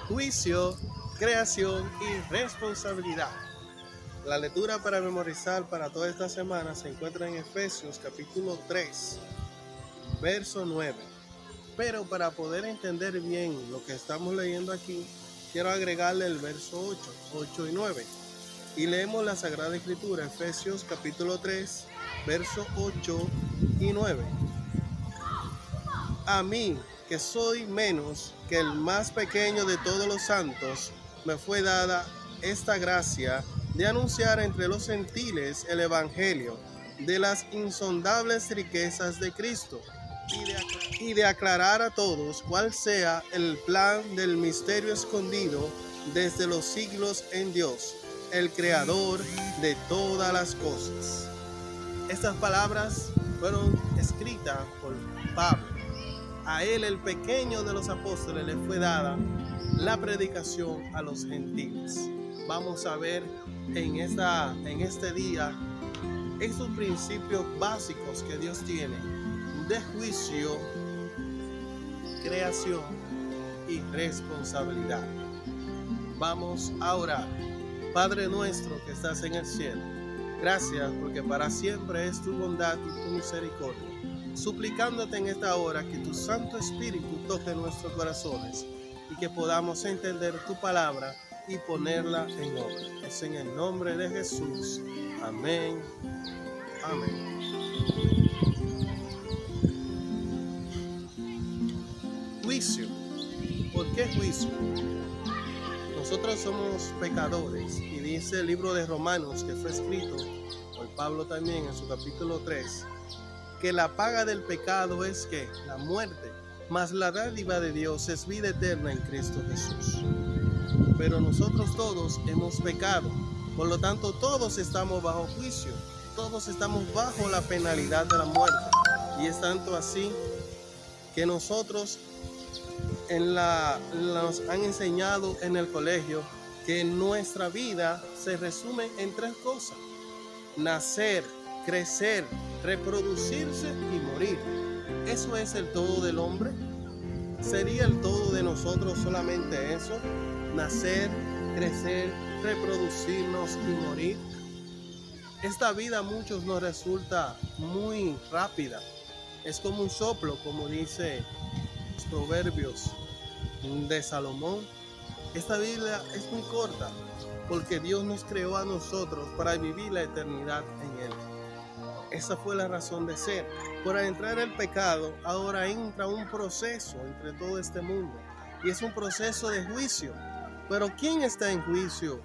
juicio, creación y responsabilidad. La lectura para memorizar para toda esta semana se encuentra en Efesios capítulo 3, verso 9. Pero para poder entender bien lo que estamos leyendo aquí, quiero agregarle el verso 8 y 9. Y leemos la Sagrada Escritura, Efesios capítulo 3, verso 8 y 9. A mí, que soy menos que el más pequeño de todos los santos, me fue dada esta gracia de anunciar entre los gentiles el evangelio de las insondables riquezas de Cristo y de aclarar a todos cuál sea el plan del misterio escondido desde los siglos en Dios, el creador de todas las cosas. Estas palabras fueron escritas por Pablo. A él, el pequeño de los apóstoles, le fue dada la predicación a los gentiles. Vamos a ver en este día esos principios básicos que Dios tiene de juicio, creación y responsabilidad. Vamos a orar. Padre nuestro que estás en el cielo, gracias porque para siempre es tu bondad y tu misericordia. Suplicándote en esta hora que tu Santo Espíritu toque nuestros corazones y que podamos entender tu palabra y ponerla en obra. Es en el nombre de Jesús. Amén. Amén. Juicio. ¿Por qué juicio? Nosotros somos pecadores y dice el libro de Romanos, que fue escrito por Pablo también en su capítulo 3, que la paga del pecado es que la muerte, mas la dádiva de Dios es vida eterna en Cristo Jesús. Pero nosotros todos hemos pecado, por lo tanto todos estamos bajo juicio, todos estamos bajo la penalidad de la muerte. Y es tanto así que nosotros nos han enseñado en el colegio que nuestra vida se resume en 3 cosas: nacer, crecer, reproducirse y morir. ¿Eso es el todo del hombre? ¿Sería el todo de nosotros solamente eso? Nacer, crecer, reproducirnos y morir. Esta vida a muchos nos resulta muy rápida. Es como un soplo, como dice los proverbios de Salomón. Esta vida es muy corta porque Dios nos creó a nosotros para vivir la eternidad en Él. Esa fue la razón de ser. Por entrar el pecado, ahora entra un proceso entre todo este mundo. Y es un proceso de juicio. Pero ¿quién está en juicio?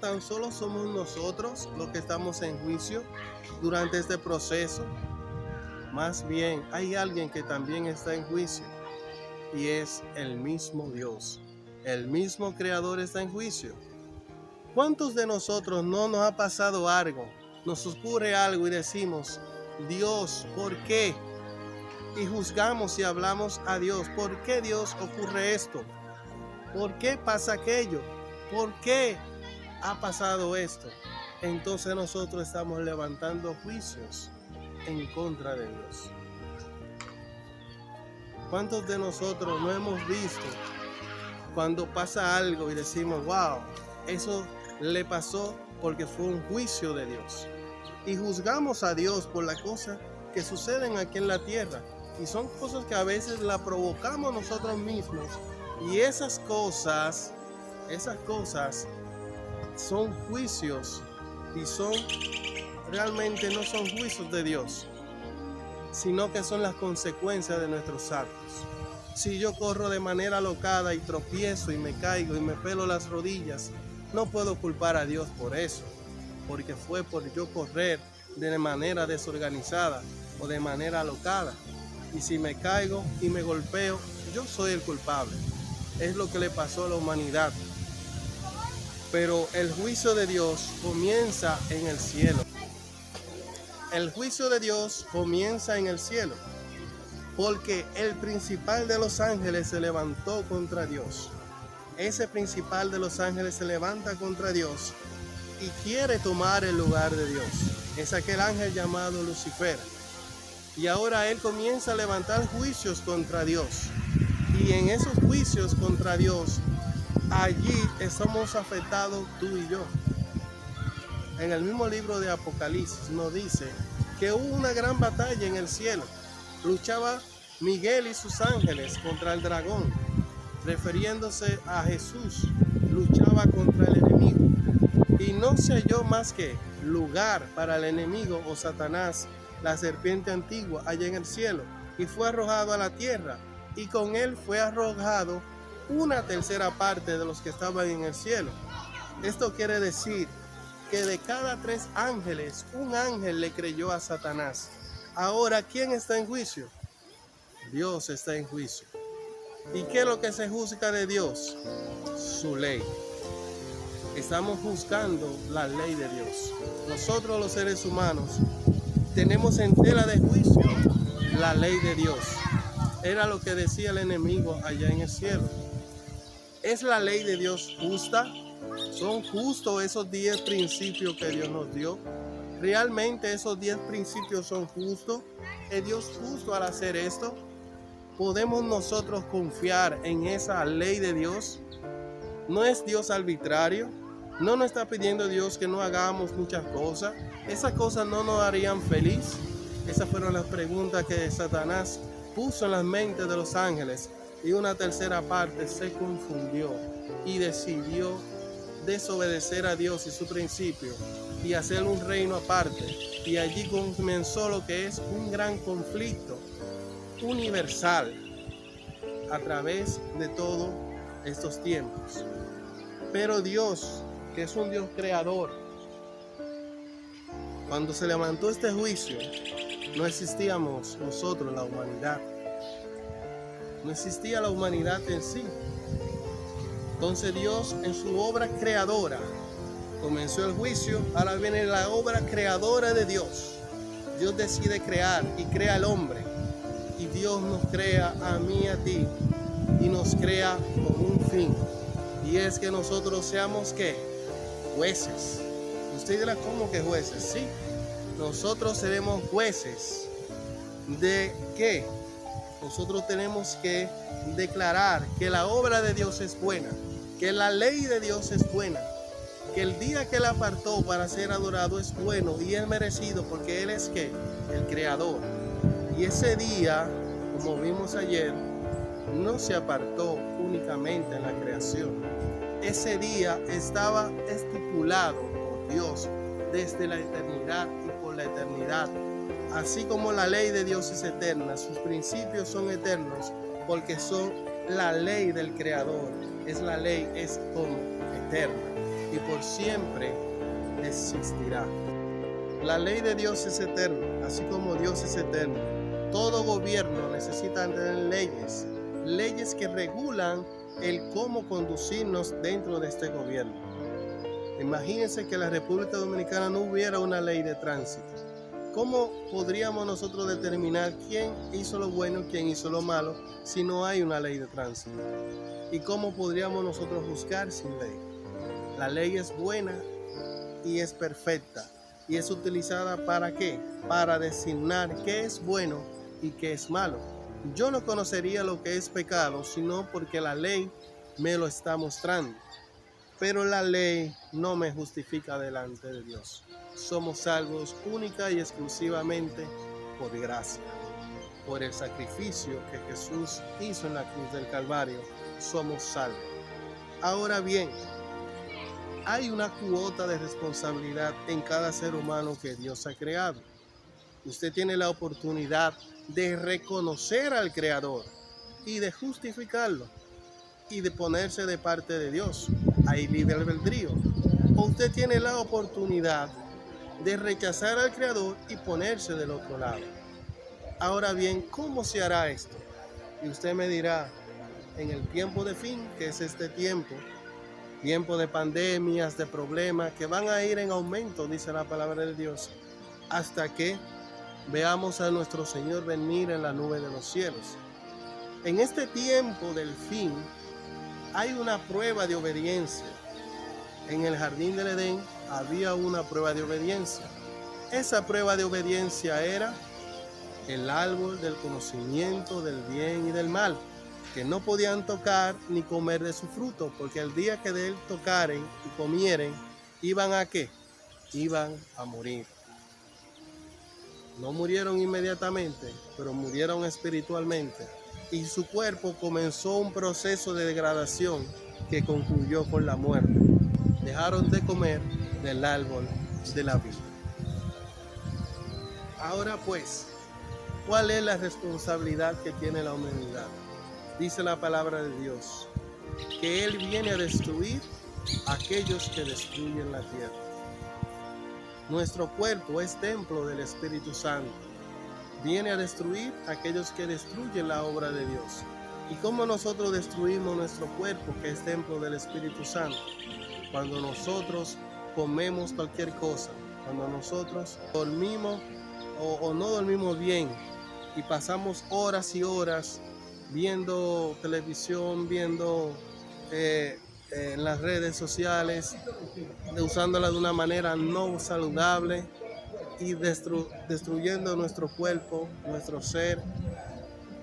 ¿Tan solo somos nosotros los que estamos en juicio durante este proceso? Más bien, hay alguien que también está en juicio. Y es el mismo Dios. El mismo Creador está en juicio. ¿Cuántos de nosotros no nos ha pasado algo? Nos ocurre algo y decimos: Dios, ¿por qué? Y juzgamos y hablamos a Dios: ¿por qué, Dios, ocurre esto? ¿Por qué pasa aquello? ¿Por qué ha pasado esto? Entonces nosotros estamos levantando juicios en contra de Dios. ¿Cuántos de nosotros no hemos visto cuando pasa algo y decimos: wow, eso le pasó porque fue un juicio de Dios? Y juzgamos a Dios por las cosas que suceden aquí en la tierra. Y son cosas que a veces las provocamos nosotros mismos. Y esas cosas son juicios y realmente no son juicios de Dios, sino que son las consecuencias de nuestros actos. Si yo corro de manera alocada y tropiezo y me caigo y me pelo las rodillas, no puedo culpar a Dios por eso, porque fue por yo correr de manera desorganizada o de manera alocada. Y si me caigo y me golpeo, yo soy el culpable. Es lo que le pasó a la humanidad. Pero el juicio de Dios comienza en el cielo. El juicio de Dios comienza en el cielo, porque el principal de los ángeles se levantó contra Dios. Ese principal de los ángeles se levanta contra Dios y quiere tomar el lugar de Dios. Es aquel ángel llamado Lucifer. Y ahora él comienza a levantar juicios contra Dios. Y en esos juicios contra Dios, allí estamos afectados tú y yo. En el mismo libro de Apocalipsis nos dice que hubo una gran batalla en el cielo. Luchaba Miguel y sus ángeles contra el dragón, refiriéndose a Jesús. Luchaba contra el enemigo. Y no se halló más que lugar para el enemigo o Satanás, la serpiente antigua, allá en el cielo, y fue arrojado a la tierra, y con él fue arrojado una tercera parte de los que estaban en el cielo. Esto quiere decir que de cada 3 ángeles, un ángel le creyó a Satanás. Ahora, ¿quién está en juicio? Dios está en juicio. ¿Y qué es lo que se juzga de Dios? Su ley. Estamos juzgando la ley de Dios. Nosotros los seres humanos tenemos en tela de juicio la ley de Dios. Era lo que decía el enemigo allá en el cielo. ¿Es la ley de Dios justa? ¿Son justos esos 10 principios que Dios nos dio? ¿Realmente esos 10 principios son justos? ¿Es Dios justo al hacer esto? ¿Podemos nosotros confiar en esa ley de Dios? ¿No es Dios arbitrario? ¿No nos está pidiendo Dios que no hagamos muchas cosas? ¿Esas cosas no nos harían feliz? Esas fueron las preguntas que Satanás puso en las mentes de los ángeles, y una tercera parte se confundió y decidió desobedecer a Dios y su principio y hacer un reino aparte. Y allí comenzó lo que es un gran conflicto universal a través de todos estos tiempos. Pero Dios, que es un Dios creador, cuando se levantó este juicio, no existíamos nosotros, la humanidad. No existía la humanidad en sí. Entonces Dios, en su obra creadora, comenzó el juicio. Ahora viene la obra creadora de Dios. Dios decide crear y crea al hombre. Y Dios nos crea a mí y a ti. Y nos crea con un fin. Y es que nosotros seamos, ¿qué? Jueces. Usted dirá, ¿cómo que jueces? Sí. Nosotros seremos jueces. ¿De qué? Nosotros tenemos que declarar que la obra de Dios es buena, que la ley de Dios es buena, que el día que Él apartó para ser adorado es bueno y es merecido, porque Él es ¿qué? El creador. Y ese día, como vimos ayer, no se apartó únicamente en la creación. Ese día estaba estipulado por Dios desde la eternidad y por la eternidad. Así como la ley de Dios es eterna, sus principios son eternos, porque son la ley del Creador. La ley es como eterna y por siempre existirá. La ley de Dios es eterna, así como Dios es eterno. Todo gobierno necesita tener leyes que regulan el cómo conducirnos dentro de este gobierno. Imagínense que en la República Dominicana no hubiera una ley de tránsito. ¿Cómo podríamos nosotros determinar quién hizo lo bueno y quién hizo lo malo si no hay una ley de tránsito? ¿Y cómo podríamos nosotros juzgar sin ley? La ley es buena y es perfecta y es utilizada ¿para qué? Para designar qué es bueno y qué es malo. Yo no conocería lo que es pecado sino porque la ley me lo está mostrando. Pero la ley no me justifica delante de Dios. Somos salvos única y exclusivamente por gracia. Por el sacrificio que Jesús hizo en la cruz del Calvario, somos salvos. Ahora bien, hay una cuota de responsabilidad en cada ser humano que Dios ha creado. Usted tiene la oportunidad de reconocer al Creador y de justificarlo y de ponerse de parte de Dios. Hay libre albedrío. O usted tiene la oportunidad de rechazar al Creador y ponerse del otro lado. Ahora bien, ¿cómo se hará esto? Y usted me dirá, en el tiempo de fin, que es este tiempo de pandemias, de problemas, que van a ir en aumento, dice la palabra de Dios, hasta que veamos a nuestro Señor venir en la nube de los cielos. En este tiempo del fin, hay una prueba de obediencia. En el jardín del Edén había una prueba de obediencia. Esa prueba de obediencia era el árbol del conocimiento del bien y del mal. que no podían tocar ni comer de su fruto, porque el día que de él tocaren y comieren, ¿iban a qué? Iban a morir. No murieron inmediatamente, pero murieron espiritualmente, y su cuerpo comenzó un proceso de degradación que concluyó con la muerte. Dejaron de comer del árbol de la vida. Ahora pues, ¿cuál es la responsabilidad que tiene la humanidad? Dice la palabra de Dios, que Él viene a destruir a aquellos que destruyen la tierra. Nuestro cuerpo es templo del Espíritu Santo. Viene a destruir a aquellos que destruyen la obra de Dios. ¿Y cómo nosotros destruimos nuestro cuerpo, que es templo del Espíritu Santo? Cuando nosotros comemos cualquier cosa, cuando nosotros dormimos o no dormimos bien y pasamos horas y horas viendo televisión, viendo en las redes sociales, usándola de una manera no saludable y destruyendo nuestro cuerpo, nuestro ser.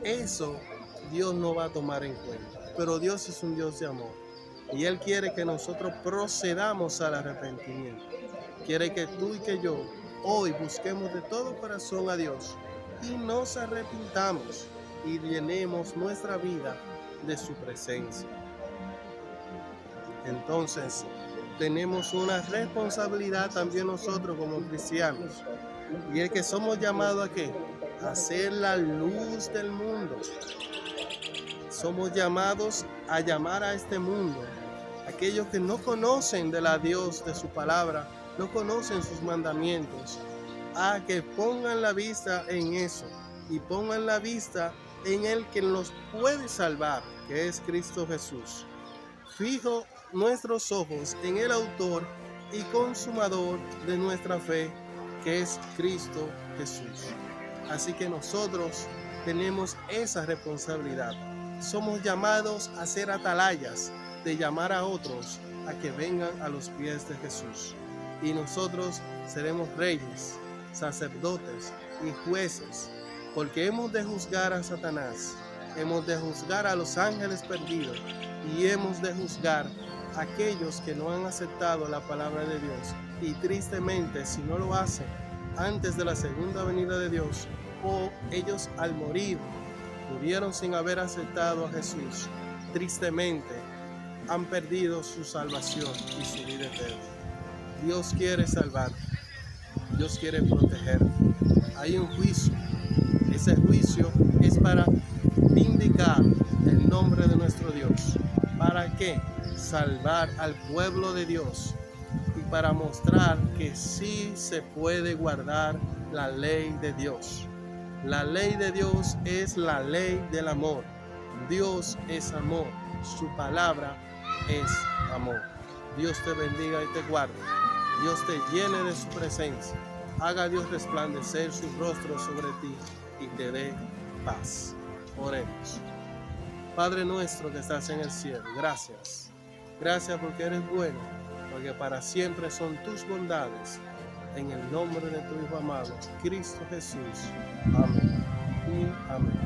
Eso Dios no va a tomar en cuenta. Pero Dios es un Dios de amor y Él quiere que nosotros procedamos al arrepentimiento. Quiere que tú y que yo hoy busquemos de todo corazón a Dios y nos arrepintamos y llenemos nuestra vida de su presencia. Entonces, tenemos una responsabilidad también nosotros como cristianos, y es que somos llamados ¿a qué? A ser la luz del mundo. Somos llamados a llamar a este mundo, aquellos que no conocen de la Dios, de su palabra, no conocen sus mandamientos, a que pongan la vista en eso y pongan la vista en el que nos puede salvar, que es Cristo Jesús. Fijo nuestros ojos en el autor y consumador de nuestra fe, que es Cristo Jesús. Así que nosotros tenemos esa responsabilidad. Somos llamados a ser atalayas, de llamar a otros a que vengan a los pies de Jesús. Y nosotros seremos reyes, sacerdotes y jueces, porque hemos de juzgar a Satanás, hemos de juzgar a los ángeles perdidos y hemos de juzgar a aquellos que no han aceptado la palabra de Dios. Y tristemente, si no lo hacen antes de la segunda venida de Dios, o ellos al morir murieron sin haber aceptado a Jesús, tristemente han perdido su salvación y su vida eterna. Dios quiere salvar, Dios quiere proteger. Hay un juicio. Ese juicio es para vindicar el nombre de nuestro Dios. ¿Para qué? Salvar al pueblo de Dios y para mostrar que sí se puede guardar la ley de Dios. La ley de Dios es la ley del amor. Dios es amor. Su palabra es amor. Dios te bendiga y te guarde. Dios te llene de su presencia. Haga Dios resplandecer su rostro sobre ti y te dé paz. Oremos. Padre nuestro que estás en el cielo, gracias. Gracias porque eres bueno, porque para siempre son tus bondades. En el nombre de tu Hijo amado, Cristo Jesús. Amén y amén.